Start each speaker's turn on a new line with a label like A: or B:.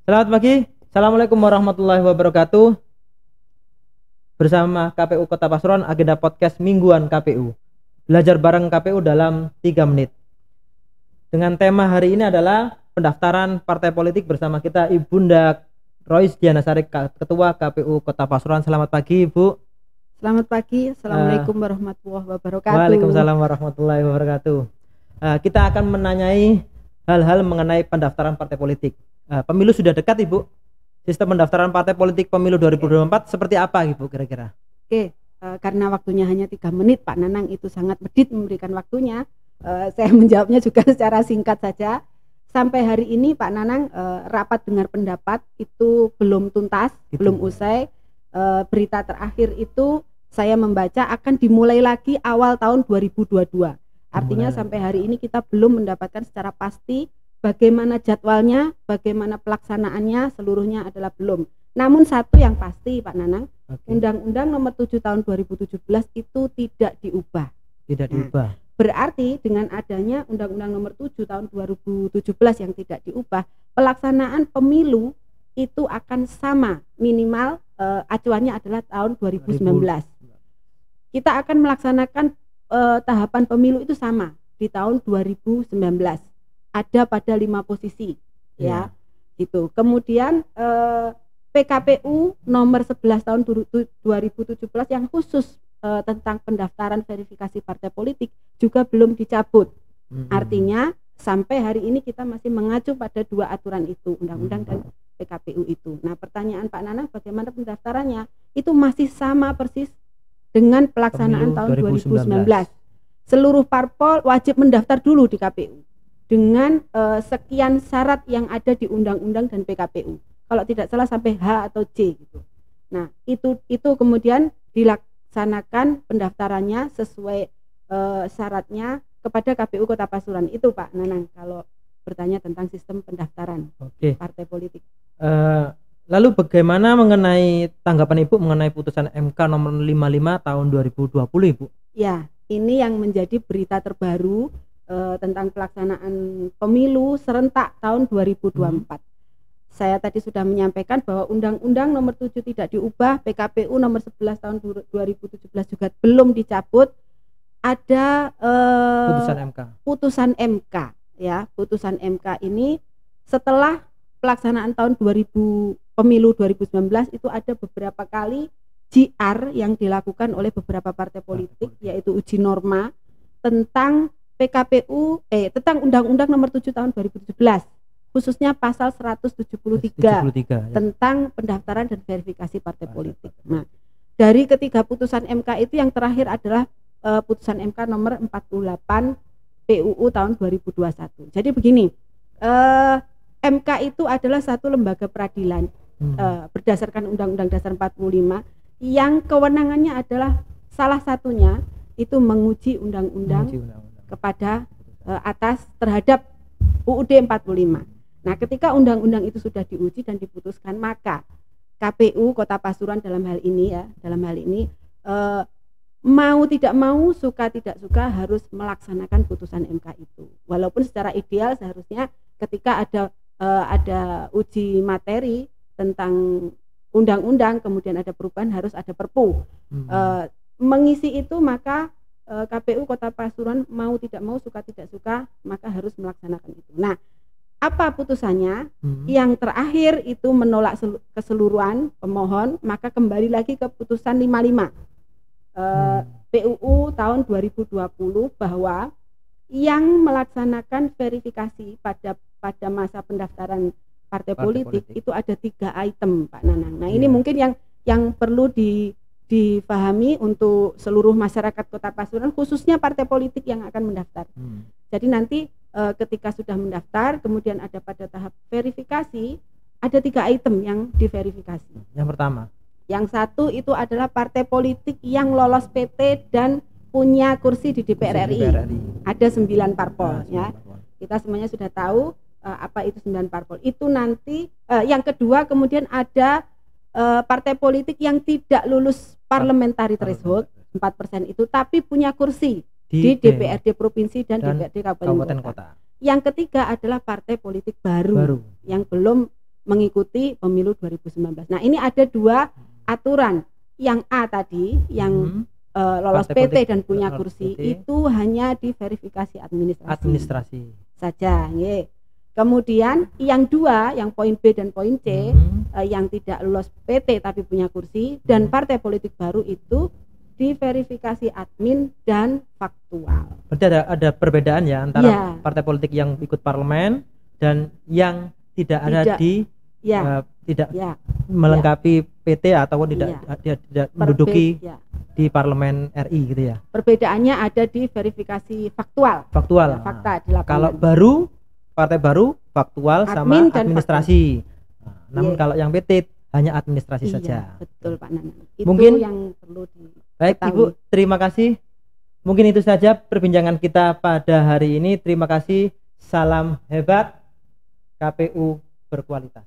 A: Selamat pagi, Assalamualaikum warahmatullahi wabarakatuh. Bersama KPU Kota Pasuruan, agenda podcast mingguan KPU. Belajar bareng KPU dalam 3 menit. Dengan tema hari ini adalah pendaftaran partai politik. Bersama kita Ibunda Rois Dianasari, Ketua KPU Kota Pasuruan. Selamat pagi, Ibu.
B: Selamat pagi, Assalamualaikum warahmatullahi wabarakatuh.
A: Waalaikumsalam warahmatullahi wabarakatuh. Kita akan menanyai hal-hal mengenai pendaftaran partai politik. Pemilu sudah dekat, Ibu. Sistem pendaftaran partai politik pemilu 2024 seperti apa, Ibu, kira-kira?
B: Karena waktunya hanya 3 menit, Pak Nanang itu sangat medit memberikan waktunya. Saya menjawabnya juga secara singkat saja. Sampai hari ini Pak Nanang, rapat dengar pendapat itu belum tuntas, belum usai. Berita terakhir itu saya membaca akan dimulai lagi awal tahun 2022. Artinya sampai hari ini kita belum mendapatkan secara pasti bagaimana jadwalnya, bagaimana pelaksanaannya, seluruhnya adalah belum. Namun satu yang pasti Pak Nanang, Undang-Undang Nomor 7 Tahun 2017 itu tidak diubah.
A: Tidak diubah.
B: Berarti dengan adanya Undang-Undang Nomor 7 Tahun 2017 yang tidak diubah, pelaksanaan pemilu itu akan sama, minimal acuannya adalah tahun 2019. Kita akan melaksanakan tahapan pemilu itu sama di tahun 2019. Ada pada 5 posisi, ya, gitu. Kemudian PKPU nomor 11 tahun 2017 yang khusus tentang pendaftaran verifikasi partai politik juga belum dicabut. Artinya sampai hari ini kita masih mengacu pada 2 aturan itu, undang-undang dan PKPU itu. Nah, pertanyaan Pak Nanang bagaimana pendaftarannya? Itu masih sama persis dengan pelaksanaan tahun 2019. Seluruh parpol wajib mendaftar dulu di KPU dengan sekian syarat yang ada di undang-undang dan PKPU. Kalau tidak salah sampai H atau C gitu. Nah, itu kemudian dilaksanakan pendaftarannya sesuai syaratnya kepada KPU Kota Pasuruan. Itu Pak Nanang kalau bertanya tentang sistem pendaftaran partai politik.
A: Lalu bagaimana mengenai tanggapan Ibu mengenai putusan MK nomor 55 tahun 2020, Ibu?
B: Ya, ini yang menjadi berita terbaru tentang pelaksanaan pemilu serentak tahun 2024. Saya tadi sudah menyampaikan bahwa Undang-Undang Nomor 7 tidak diubah, PKPU Nomor 11 tahun 2017 juga belum dicabut. Ada putusan MK, ya. Putusan MK ini setelah pelaksanaan tahun pemilu 2019 itu ada beberapa kali JR yang dilakukan oleh beberapa partai politik, yaitu uji norma tentang PKPU tentang Undang-Undang Nomor 7 tahun 2017, khususnya pasal 173 tentang pendaftaran dan verifikasi partai politik. Nah, dari ketiga putusan MK itu yang terakhir adalah putusan MK nomor 48 PUU tahun 2021. Jadi begini, MK itu adalah satu lembaga peradilan berdasarkan Undang-Undang Dasar 45 yang kewenangannya adalah salah satunya itu menguji undang-undang kepada atas terhadap UUD 45. Nah, ketika undang-undang itu sudah diuji dan diputuskan, maka KPU Kota Pasuruan dalam hal ini mau tidak mau, suka tidak suka harus melaksanakan putusan MK itu. Walaupun secara ideal seharusnya ketika ada uji materi tentang undang-undang kemudian ada perubahan harus ada Perpu. Mengisi itu maka KPU Kota Pasuruan mau tidak mau, suka tidak suka, maka harus melaksanakan itu. Nah, apa putusannya? Yang terakhir itu menolak keseluruhan pemohon, maka kembali lagi ke putusan 55 PUU tahun 2020 bahwa yang melaksanakan verifikasi pada masa pendaftaran partai politik itu ada 3 item, Pak Nanang. Nah, ini mungkin yang perlu difahami untuk seluruh masyarakat Kota Pasuruan, khususnya partai politik yang akan mendaftar. Jadi nanti ketika sudah mendaftar, kemudian ada pada tahap verifikasi, ada 3 item yang diverifikasi.
A: Yang pertama,
B: yang satu itu adalah partai politik yang lolos PT dan punya kursi di DPR RI. Ada 9 parpol, ya. Kita semuanya sudah tahu apa itu 9 parpol. Itu nanti yang kedua kemudian ada partai politik yang tidak lulus parliamentary threshold 4% itu tapi punya kursi di DPRD provinsi dan DPRD kabupaten kota. Yang ketiga adalah partai politik baru yang belum mengikuti pemilu 2019. Nah, ini ada 2 aturan. Yang A tadi yang lolos
A: Partai
B: PT
A: politik
B: dan punya
A: lolos
B: kursi
A: PT.
B: itu hanya diverifikasi
A: Administrasi.
B: saja, nggih. Kemudian yang 2, yang poin B dan poin C, yang tidak lolos PT tapi punya kursi dan partai politik baru itu diverifikasi admin dan faktual.
A: Berarti ada perbedaan ya antara
B: Ya.
A: partai politik yang ikut parlemen dan yang tidak ada
B: Tidak.
A: di
B: Ya,
A: tidak
B: ya.
A: melengkapi PT ataupun tidak tidak menduduki
B: Ya.
A: di parlemen RI gitu ya.
B: Perbedaannya ada di verifikasi faktual.
A: Faktual.
B: Ya, fakta di lapangan.
A: Kalau baru partai baru faktual sama
B: Admin dan
A: administrasi. Nah, namun
B: Iya.
A: kalau yang PT hanya administrasi
B: Iya,
A: saja.
B: betul Pak Nanang. Itu
A: Mungkin-
B: yang perlu
A: Baik
B: diketahui.
A: Ibu, terima kasih. Mungkin itu saja perbincangan kita pada hari ini. Terima kasih. Salam hebat. KPU berkualitas.